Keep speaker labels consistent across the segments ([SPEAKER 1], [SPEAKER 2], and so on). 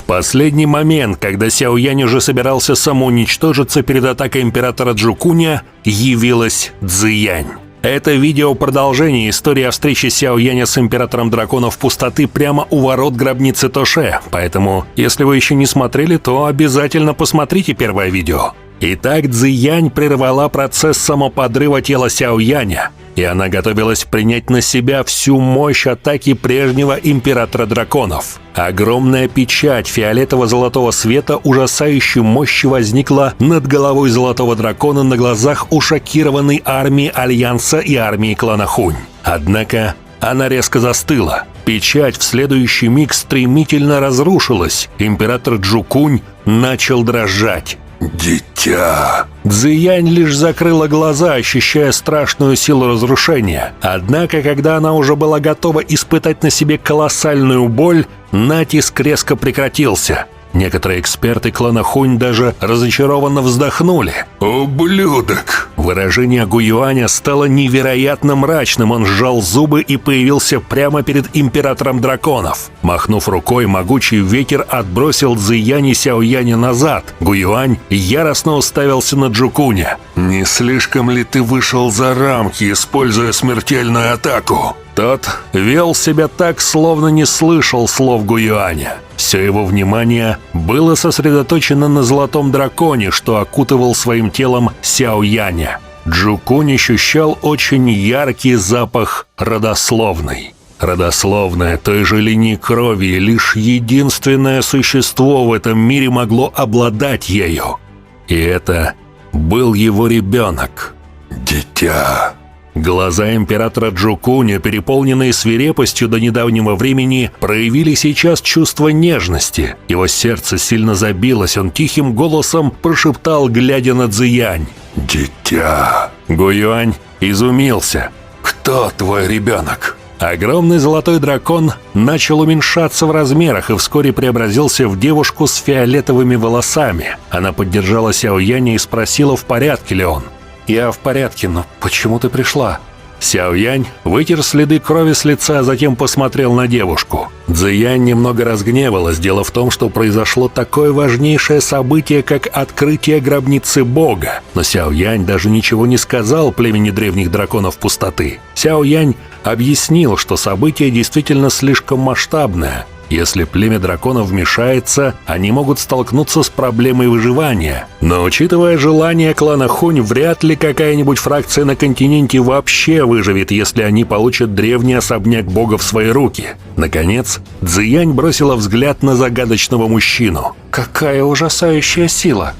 [SPEAKER 1] последний момент, когда Сяо Янь уже собирался самоуничтожиться перед атакой императора Джукуня, явилась Цзиянь. Это видео продолжение истории о встрече Сяо Яня с императором драконов пустоты прямо у ворот гробницы Тоше, поэтому, если вы еще не смотрели, то обязательно посмотрите первое видео. Итак, Цзиянь прервала процесс самоподрыва тела Сяо Яня, и она готовилась принять на себя всю мощь атаки прежнего императора драконов. Огромная печать фиолетово-золотого света ужасающей мощи возникла над головой золотого дракона на глазах у шокированной армии Альянса и армии клана Хунь. Однако она резко застыла. Печать в следующий миг стремительно разрушилась. Император Джукунь начал дрожать. «Дитя!» Цзиянь лишь закрыла глаза, ощущая страшную силу разрушения. Однако, когда она уже была готова испытать на себе колоссальную боль, натиск резко прекратился. Некоторые эксперты клана Хунь даже разочарованно вздохнули. «Ублюдок!» Выражение Гуюаня стало невероятно мрачным. Он сжал зубы и появился прямо перед императором драконов. Махнув рукой, могучий ветер отбросил Цзиянь и Сяо Яня назад. Гуюань яростно уставился на Джукуня. «Не слишком ли ты вышел за рамки, используя смертельную атаку?» Тот вел себя так, словно не слышал слов Гуюаня. Все его внимание было сосредоточено на золотом драконе, что окутывал своим телом Сяо Яня. Джукунь ощущал очень яркий запах родословной. Родословная той же линии крови, лишь единственное существо в этом мире могло обладать ею. И это был его ребенок. «Дитя!» Глаза императора Джукуня, переполненные свирепостью до недавнего времени, проявили сейчас чувство нежности. Его сердце сильно забилось, он тихим голосом прошептал, глядя на Цзиянь. «Дитя!» Гуюань изумился. «Кто твой ребенок?» Огромный золотой дракон начал уменьшаться в размерах и вскоре преобразился в девушку с фиолетовыми волосами. Она поддержала Сяо Яня и спросила, в порядке ли он. «Я в порядке, но почему ты пришла?» Сяо Янь вытер следы крови с лица, а затем посмотрел на девушку. Цзиянь немного разгневалась. Дело в том, что произошло такое важнейшее событие, как открытие гробницы Бога. Но Сяо Янь даже ничего не сказал племени древних драконов пустоты. Сяо Янь объяснил, что событие действительно слишком масштабное. Если племя драконов вмешается, они могут столкнуться с проблемой выживания. Но учитывая желание клана Хунь, вряд ли какая-нибудь фракция на континенте вообще выживет, если они получат древний особняк бога в свои руки. Наконец, Цзиянь бросила взгляд на загадочного мужчину. «Какая ужасающая сила!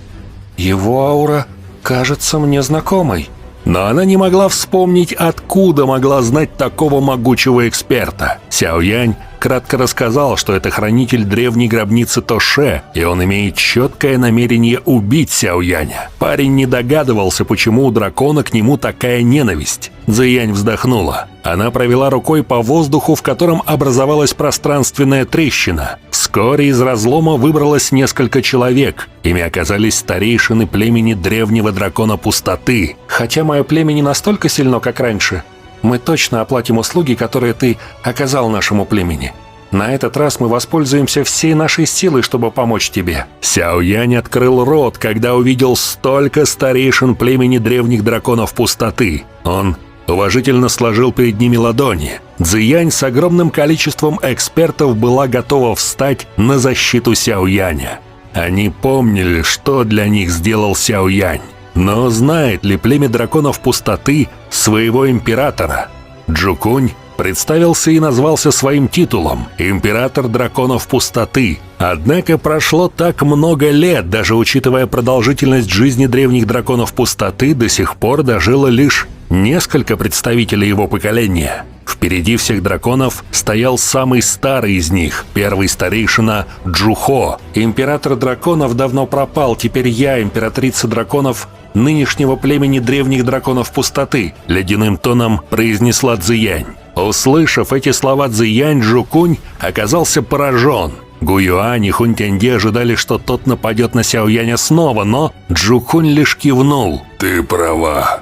[SPEAKER 1] Его аура кажется мне знакомой». Но она не могла вспомнить, откуда могла знать такого могучего эксперта. Сяо Янь кратко рассказал, что это хранитель древней гробницы Тоше, и он имеет четкое намерение убить Сяо Яня. Парень не догадывался, почему у дракона к нему такая ненависть. Цзиянь вздохнула. Она провела рукой по воздуху, в котором образовалась пространственная трещина. Вскоре из разлома выбралось несколько человек. Ими оказались старейшины племени древнего дракона пустоты. «Хотя мое племя не настолько сильно, как раньше, мы точно оплатим услуги, которые ты оказал нашему племени. На этот раз мы воспользуемся всей нашей силой, чтобы помочь тебе». Сяо Янь открыл рот, когда увидел столько старейшин племени древних драконов пустоты. Он уважительно сложил перед ними ладони. Цзиянь с огромным количеством экспертов была готова встать на защиту Сяо Яня. Они помнили, что для них сделал Сяо Янь. Но знает ли племя драконов пустоты своего императора? Джукунь представился и назвался своим титулом «Император драконов пустоты». Однако прошло так много лет, даже учитывая продолжительность жизни древних драконов пустоты, до сих пор дожило лишь несколько представителей его поколения. Впереди всех драконов стоял самый старый из них, первый старейшина Джухо. «Император драконов давно пропал, теперь я, императрица драконов нынешнего племени древних драконов пустоты», — ледяным тоном произнесла Цзиянь. Услышав эти слова Цзиянь, Джукунь оказался поражен. Гуюань и Хунтяньде ожидали, что тот нападет на Сяо Яня снова, но Джукунь лишь кивнул. «Ты права.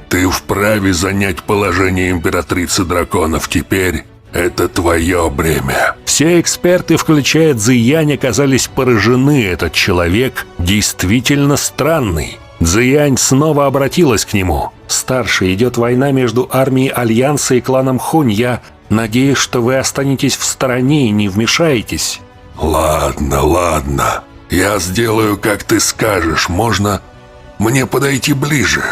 [SPEAKER 1] Ты вправе занять положение императрицы драконов. Теперь
[SPEAKER 2] это твое бремя».
[SPEAKER 1] Все эксперты, включая Цзиянь, оказались поражены. Этот человек действительно странный. Цзиянь снова обратилась к нему. «Старший, идет война между армией Альянса и кланом Хунь. Я надеюсь, что вы останетесь в стороне и не вмешаетесь».
[SPEAKER 2] Ладно. Я сделаю, как ты скажешь. Можно мне подойти ближе?»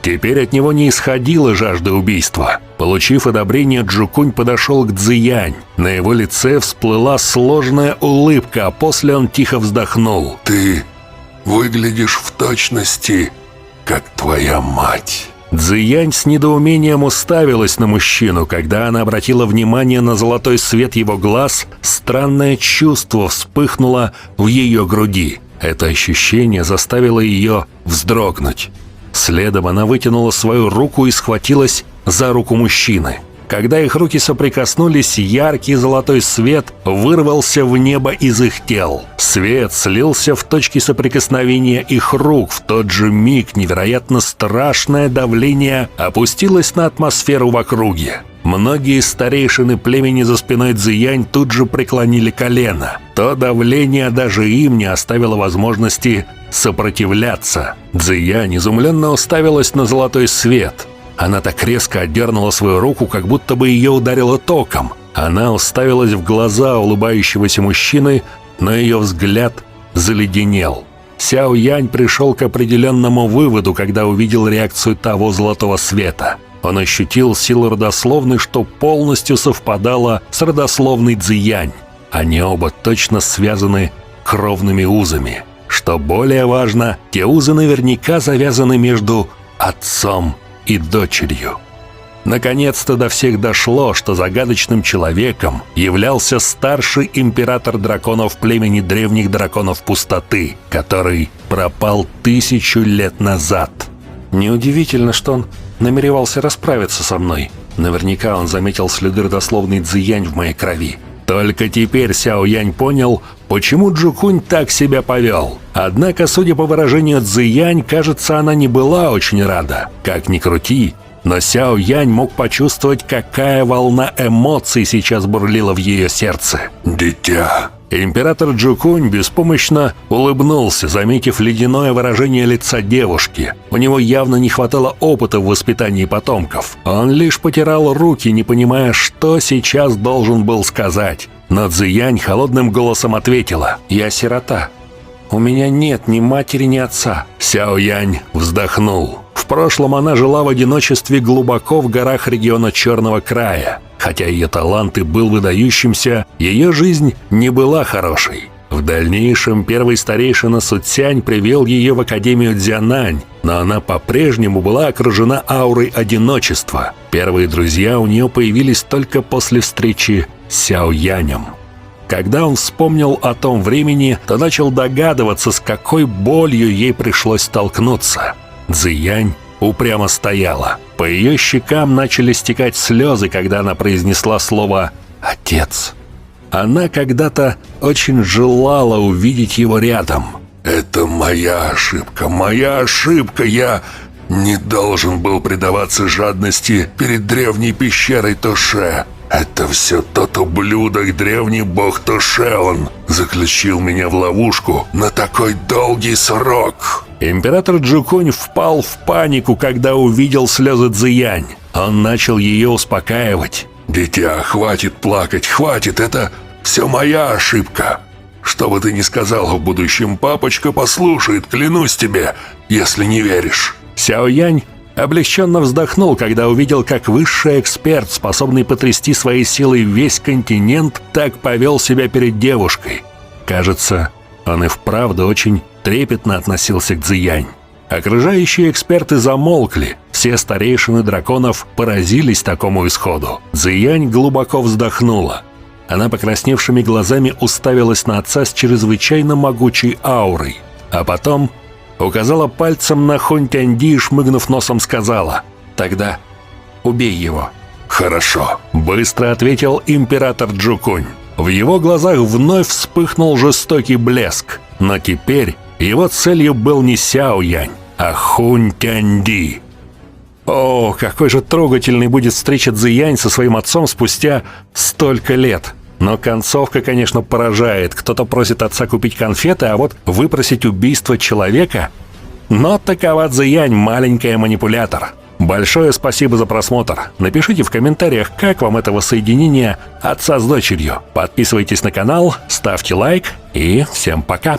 [SPEAKER 1] Теперь от него не исходила жажда убийства. Получив одобрение, Джукунь подошел к Цзиянь. На его лице всплыла сложная улыбка, а после он тихо вздохнул.
[SPEAKER 2] «Ты выглядишь в точности, как твоя мать».
[SPEAKER 1] Цзиянь с недоумением уставилась на мужчину. Когда она обратила внимание на золотой свет его глаз, странное чувство вспыхнуло в ее груди. Это ощущение заставило ее вздрогнуть. Следом она вытянула свою руку и схватилась за руку мужчины. Когда их руки соприкоснулись, яркий золотой свет вырвался в небо из их тел. Свет слился в точке соприкосновения их рук. В тот же миг невероятно страшное давление опустилось на атмосферу в округе. Многие старейшины племени за спиной Цзиянь тут же преклонили колено. То давление даже им не оставило возможности сопротивляться. Цзиянь изумленно уставилась на золотой свет. Она так резко отдернула свою руку, как будто бы ее ударило током. Она уставилась в глаза улыбающегося мужчины, но ее взгляд заледенел. Сяо Янь пришел к определенному выводу, когда увидел реакцию того золотого света. Он ощутил силу родословной, что полностью совпадала с родословной Цзиянь. Они оба точно связаны кровными узами. Что более важно, те узы наверняка завязаны между отцом и дочерью. Наконец-то до всех дошло, что загадочным человеком являлся старший император драконов племени древних драконов пустоты, который пропал 1000 лет назад. Неудивительно, что он намеревался расправиться со мной. Наверняка он заметил следы родословной Цзиянь в моей крови. Только теперь Сяо Янь понял, почему Джукунь так себя повел. Однако, судя по выражению Цзиянь, кажется, она не была очень рада. Как ни крути, но Сяо Янь мог почувствовать, какая волна эмоций сейчас бурлила в ее сердце.
[SPEAKER 2] «Дитя».
[SPEAKER 1] Император Джукунь беспомощно улыбнулся, заметив ледяное выражение лица девушки. У него явно не хватало опыта в воспитании потомков. Он лишь потирал руки, не понимая, что сейчас должен был сказать. Но Цзиянь холодным голосом ответила: «Я сирота. У меня нет ни матери, ни отца». Сяо Янь вздохнул. В прошлом она жила в одиночестве глубоко в горах региона Черного края. Хотя ее талант и был выдающимся, ее жизнь не была хорошей. В дальнейшем первый старейшина Суцянь привел ее в Академию Дзянань, но она по-прежнему была окружена аурой одиночества. Первые друзья у нее появились только после встречи с Сяо Янем. Когда он вспомнил о том времени, то начал догадываться, с какой болью ей пришлось столкнуться. Цзиянь упрямо стояла. По ее щекам начали стекать слезы, когда она произнесла слово «отец». Она когда-то очень желала увидеть его рядом.
[SPEAKER 2] «Это моя ошибка. Я не должен был предаваться жадности перед древней пещерой Тоше. Это все тот ублюдок, древний бог Тоше. Он заключил меня в ловушку на такой долгий срок».
[SPEAKER 1] Император Джукунь впал в панику, когда увидел слезы Цзиянь. Он начал ее успокаивать.
[SPEAKER 2] «Дитя, хватит плакать, хватит, это все моя ошибка. Что бы ты ни сказал в будущем, папочка послушает, клянусь тебе, если не веришь».
[SPEAKER 1] Сяо Янь облегченно вздохнул, когда увидел, как высший эксперт, способный потрясти своей силой весь континент, так повел себя перед девушкой. Кажется, он и вправду очень трепетно относился к Цзиянь. Окружающие эксперты замолкли. Все старейшины драконов поразились такому исходу. Цзиянь глубоко вздохнула. Она покрасневшими глазами уставилась на отца с чрезвычайно могучей аурой. А потом указала пальцем на Хунь Тяньди и, шмыгнув носом, сказала: «Тогда убей его».
[SPEAKER 2] «Хорошо»,
[SPEAKER 1] — быстро ответил император Джукунь. В его глазах вновь вспыхнул жестокий блеск. Но теперь его целью был не Сяо Янь, а Хунь Тяньди. О, какой же трогательной будет встреча Цзиянь со своим отцом спустя столько лет. Но концовка, конечно, поражает. Кто-то просит отца купить конфеты, а вот выпросить убийство человека? Но такова Цзиянь, маленькая манипулятор. Большое спасибо за просмотр. Напишите в комментариях, как вам это воссоединение отца с дочерью. Подписывайтесь на канал, ставьте лайк и всем пока.